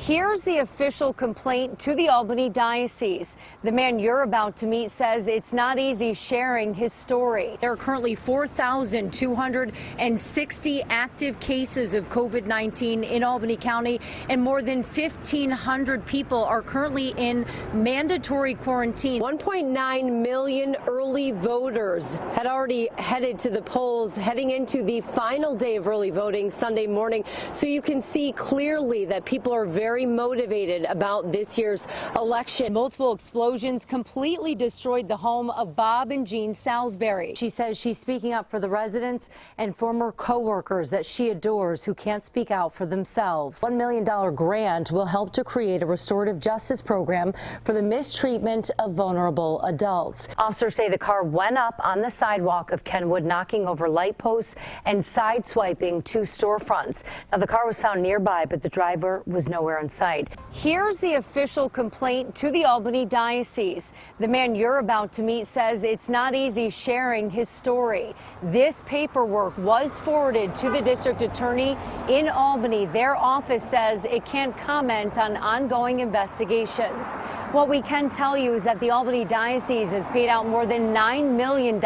Here's the official complaint to the Albany Diocese. The man you're about to meet says it's not easy sharing his story. There are currently 4,260 active cases of COVID-19 in Albany County, and more than 1,500 people are currently in mandatory quarantine. 1.9 million early voters had already headed to the polls, heading into the final day of early voting Sunday morning. So you can see clearly that people are very motivated about this year's election. Multiple explosions completely destroyed the home of Bob and Jean Salisbury. She says she's speaking up for the residents and former co-workers that she adores who can't speak out for themselves. $1 million grant will help to create a restorative justice program for the mistreatment of vulnerable adults. Officers say the car went up on the sidewalk of Kenwood, knocking over light posts and sideswiping two storefronts. Now, the car was found nearby, but the driver was nowhere in sight. Here's the official complaint to the Albany Diocese. The man you're about to meet says it's not easy sharing his story. This paperwork was forwarded to the district attorney in Albany. Their office says it can't comment on ongoing investigations. What we can tell you is that the Albany Diocese has paid out more than $9 million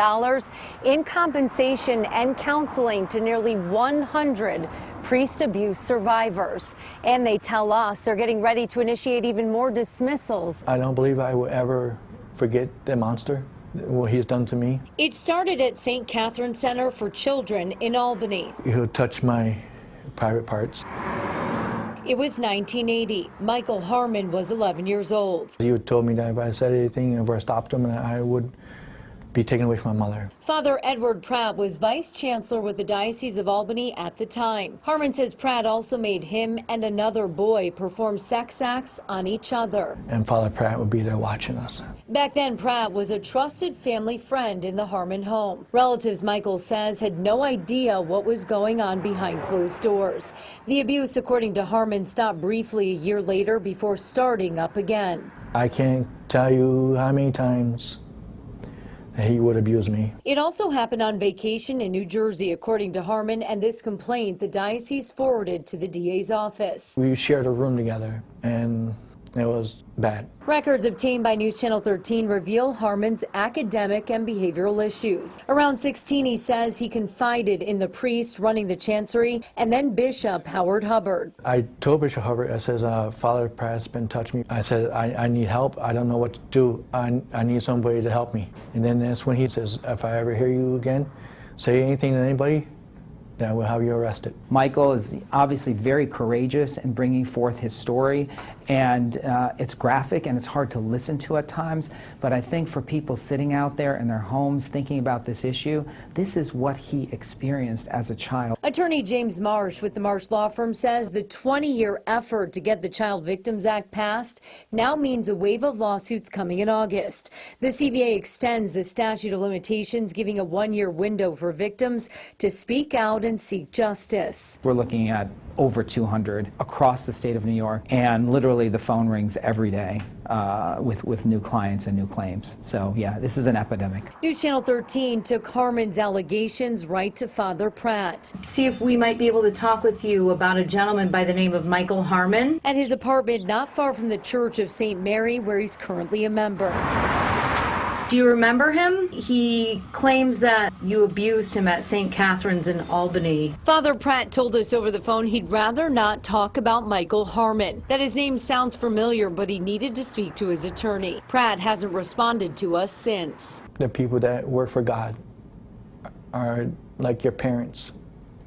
in compensation and counseling to nearly 100 priest abuse survivors. And they tell us they're getting ready to initiate even more dismissals. I don't believe I will ever forget the monster, what he's done to me. It started at St. Catherine Center for Children in Albany. He'll touch my private parts. It was 1980. Michael Harmon was 11 years old. He told me that if I said anything, if I stopped him, I would be taken away from my mother. Father Edward Pratt was vice chancellor with the Diocese of Albany at the time. Harmon says Pratt also made him and another boy perform sex acts on each other. And Father Pratt would be there watching us. Back then, Pratt was a trusted family friend in the Harmon home. Relatives, Michael says, had no idea what was going on behind closed doors. The abuse, according to Harmon, stopped briefly a year later before starting up again. I can't tell you how many times he would abuse me. It also happened on vacation in New Jersey, according to Harmon, and this complaint the diocese forwarded to the DA's office. We shared a room together, and it was bad. Records obtained by News Channel 13 reveal Harmon's academic and behavioral issues. Around 16, he says he confided in the priest running the chancery and then Bishop Howard Hubbard. I told Bishop Hubbard, I says, Father Pratt's been touching me. I said, I need help. I don't know what to do. I need somebody to help me. And then that's when he says, if I ever hear you again, say anything to anybody, then I will have you arrested. Michael is obviously very courageous in bringing forth his story, and it's graphic and it's hard to listen to at times, but I think for people sitting out there in their homes thinking about this issue, this is what he experienced as a child. Attorney James Marsh with the Marsh Law Firm says the 20-year effort to get the Child Victims Act passed now means a wave of lawsuits coming in August. The CBA extends the statute of limitations, giving a one-year window for victims to speak out and seek justice. We're looking at over 200 across the state of New York, and literally the phone rings every day with new clients and new claims. So yeah, this is an epidemic. News Channel 13 took Harmon's allegations right to Father Pratt. See if we might be able to talk with you about a gentleman by the name of Michael Harmon at his apartment not far from the Church of St. Mary, where he's currently a member. Do you remember him? He claims that you abused him at St. Catherine's in Albany. Father Pratt told us over the phone he'd rather not talk about Michael Harmon, that his name sounds familiar, but he needed to speak to his attorney. Pratt hasn't responded to us since. The people that work for God are like your parents.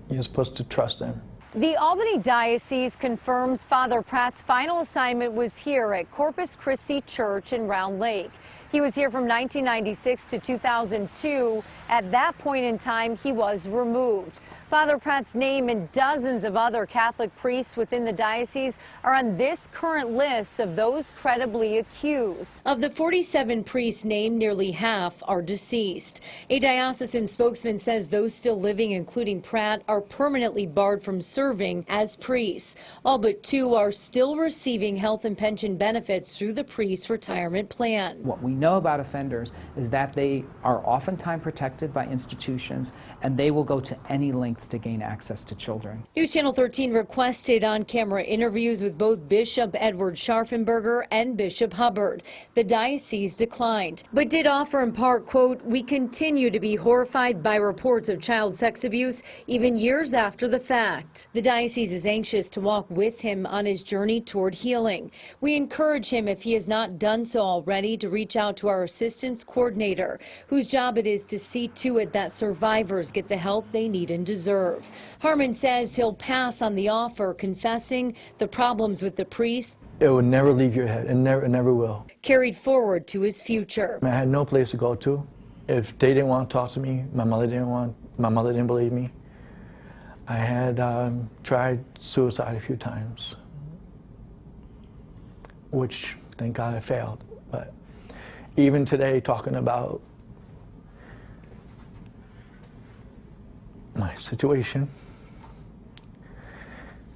You're supposed to trust them. The Albany Diocese confirms Father Pratt's final assignment was here at Corpus Christi Church in Round Lake. He was here from 1996 to 2002. At that point in time, he was removed. Father Pratt's name and dozens of other Catholic priests within the diocese are on this current list of those credibly accused. Of the 47 priests named, nearly half are deceased. A diocesan spokesman says those still living, including Pratt, are permanently barred from serving as priests. All but 2 are still receiving health and pension benefits through the priest's retirement plan. What we know know about offenders is that they are oftentimes protected by institutions, and they will go to any lengths to gain access to children. News Channel 13 requested on-camera interviews with both Bishop Edward Scharfenberger and Bishop Hubbard. The diocese declined, but did offer in part, quote, "We continue to be horrified by reports of child sex abuse, even years after the fact." The diocese is anxious to walk with him on his journey toward healing. We encourage him, if he has not done so already, to reach out to our assistance coordinator, whose job it is to see to it that survivors get the help they need and deserve. Harmon says he'll pass on the offer, confessing the problems with the priest. It will never leave your head, and it never will. Carried forward to his future. I had no place to go to. If they didn't want to talk to me, my mother didn't believe me. I had tried suicide a few times, which thank God I failed. But even today, talking about my situation,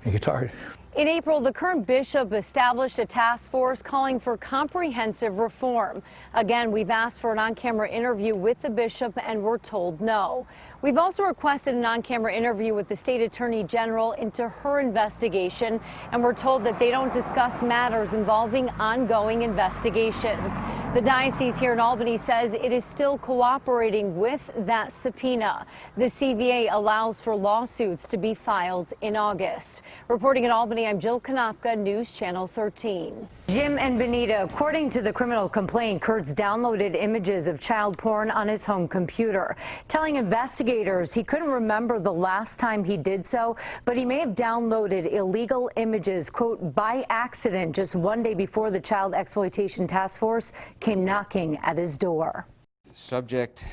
it gets hard. In April, the current bishop established a task force calling for comprehensive reform. Again, we've asked for an on-camera interview with the bishop, and we're told no. We've also requested an on-camera interview with the state attorney general into her investigation, and we're told that they don't discuss matters involving ongoing investigations. The diocese here in Albany says it is still cooperating with that subpoena. The CVA allows for lawsuits to be filed in August. Reporting in Albany, I'm Jill Konopka, News Channel 13. Jim and Benita, according to the criminal complaint, Kurtz downloaded images of child porn on his home computer, telling investigators he couldn't remember the last time he did so, but he may have downloaded illegal images, quote, by accident, just one day before the Child Exploitation Task Force came knocking at his door. The subject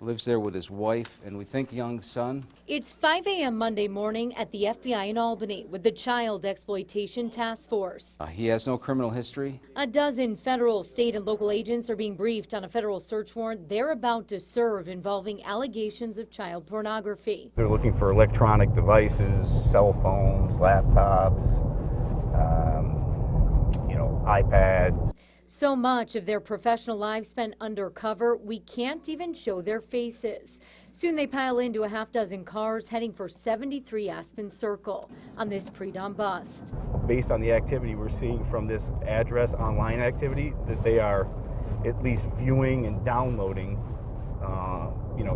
lives there with his wife and we think young son. It's 5 a.m. Monday morning at the FBI in Albany with the Child Exploitation Task Force. He has no criminal history. A dozen federal, state, and local agents are being briefed on a federal search warrant they're about to serve involving allegations of child pornography. They're looking for electronic devices, cell phones, laptops, iPads. So much of their professional lives spent undercover, we can't even show their faces. Soon they pile into a half-dozen cars heading for 73 Aspen Circle on this pre-dawn bust. Based on the activity we're seeing from this address, online activity, that they are at least viewing and downloading,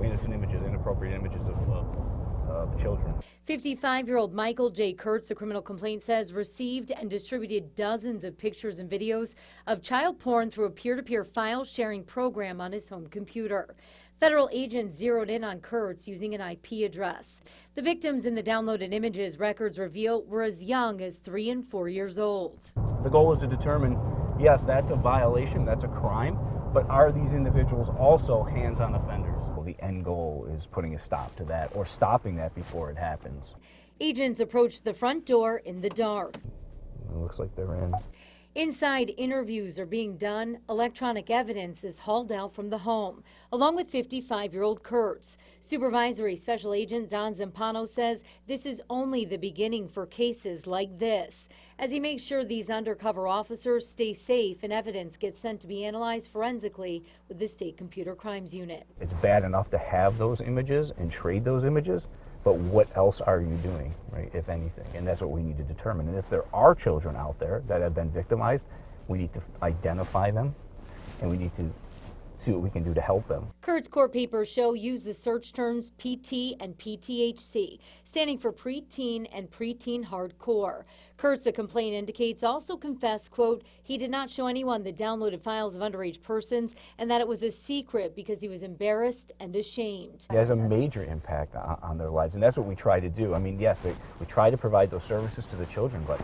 innocent images, inappropriate images of children. 55-year-old Michael J. Kurtz, the criminal complaint says, received and distributed dozens of pictures and videos of child porn through a peer-to-peer file sharing program on his home computer. Federal agents zeroed in on Kurtz using an IP address. The victims in the downloaded images records reveal were as young as 3 and 4 years old. The goal is to determine, yes, that's a violation, that's a crime, but are these individuals also hands-on offenders? The end goal is putting a stop to that or stopping that before it happens. Agents approached the front door in the dark. It looks like they're in. Inside, interviews are being done. Electronic evidence is hauled out from the home, along with 55-year-old Kurtz. Supervisory Special Agent Don Zampano says this is only the beginning for cases like this, as he makes sure these undercover officers stay safe and evidence gets sent to be analyzed forensically with the State Computer Crimes Unit. It's bad enough to have those images and trade those images, but what else are you doing, right, if anything? And that's what we need to determine. And if there are children out there that have been victimized, we need to identify them, and we need to see what we can do to help them. Kurt's court papers show use the search terms PT and PTHC, standing for preteen and preteen hardcore. Kurtz, the complaint indicates, also confessed, quote, he did not show anyone the downloaded files of underage persons and that it was a secret because he was embarrassed and ashamed. It has a major impact on their lives, and that's what we try to do. I mean, yes, we try to provide those services to the children, but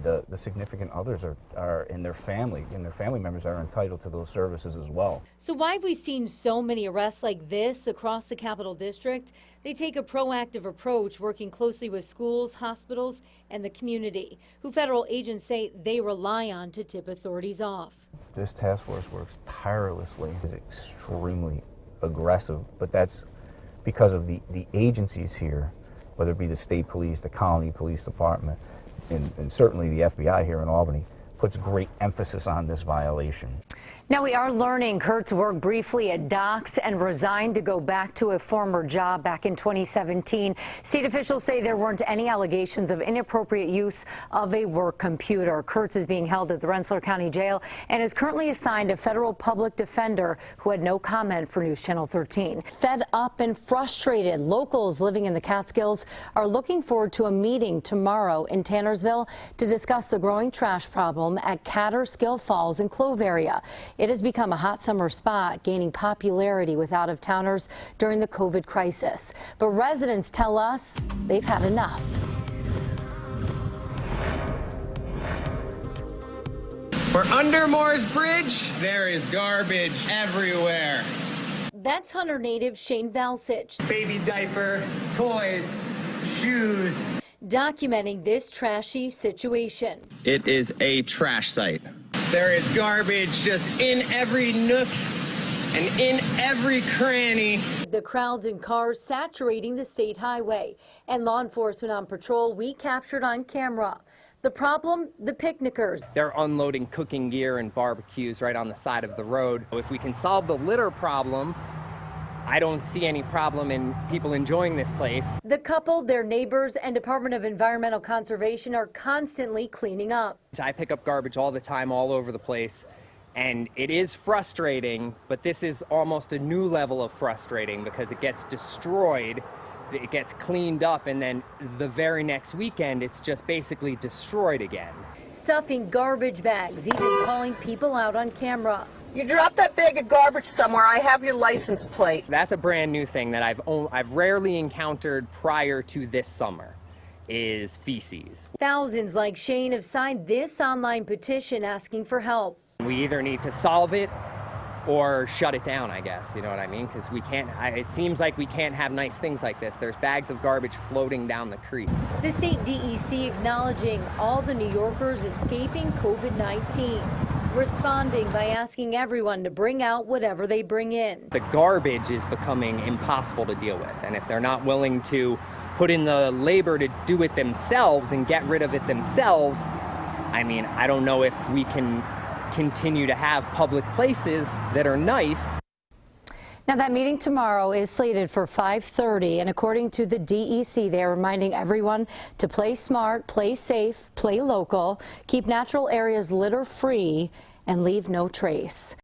the significant others are in their family, and their family members are entitled to those services as well. So why have we seen so many arrests like this across the Capital District? They take a proactive approach, working closely with schools, hospitals, and the community, who federal agents say they rely on to tip authorities off. This task force works tirelessly. It's extremely aggressive, but that's because of the agencies here, whether it be the state police, the Colony Police Department, and certainly the FBI here in Albany, puts great emphasis on this violation. Now we are learning Kurtz worked briefly at docks and resigned to go back to a former job back in 2017. State officials say there weren't any allegations of inappropriate use of a work computer. Kurtz is being held at the Rensselaer County Jail and is currently assigned a federal public defender who had no comment for News Channel 13. Fed up and frustrated, locals living in the Catskills are looking forward to a meeting tomorrow in Tannersville to discuss the growing trash problem at Catterskill Falls and Clove area. It has become a hot summer spot, gaining popularity with out-of-towners during the COVID crisis. But residents tell us they've had enough. For under Moore's Bridge, there is garbage everywhere. That's Hunter native Shane Valsich Baby diaper, toys, shoes. documenting this trashy situation. It is a trash site. There is garbage just in every nook and in every cranny. The crowds and cars saturating the state highway, and law enforcement on patrol we captured on camera. The problem, the picnickers. They're unloading cooking gear and barbecues right on the side of the road. If we can solve the litter problem, I don't see any problem in people enjoying this place. The couple, their neighbors, and Department of Environmental Conservation are constantly cleaning up. I pick up garbage all the time, all over the place, and it is frustrating, but this is almost a new level of frustrating because it gets destroyed, it gets cleaned up, and then the very next weekend, it's just basically destroyed again. Stuffing garbage bags, even calling people out on camera. You drop that bag of garbage somewhere, I have your license plate. That's a brand new thing that I've rarely encountered prior to this summer, is feces. Thousands like Shane have signed this online petition asking for help. We either need to solve it or shut it down, I guess, you know what I mean? Because we can't, it seems like we can't have nice things like this. There's bags of garbage floating down the creek. The state DEC acknowledging all the New Yorkers escaping COVID-19, responding by asking everyone to bring out whatever they bring in. The garbage is becoming impossible to deal with, and if they're not willing to put in the labor to do it themselves and get rid of it themselves, I mean, I don't know if we can continue to have public places that are nice. Now that meeting tomorrow is slated for 5:30, and according to the DEC, they are reminding everyone to play smart, play safe, play local, keep natural areas litter free, and leave no trace.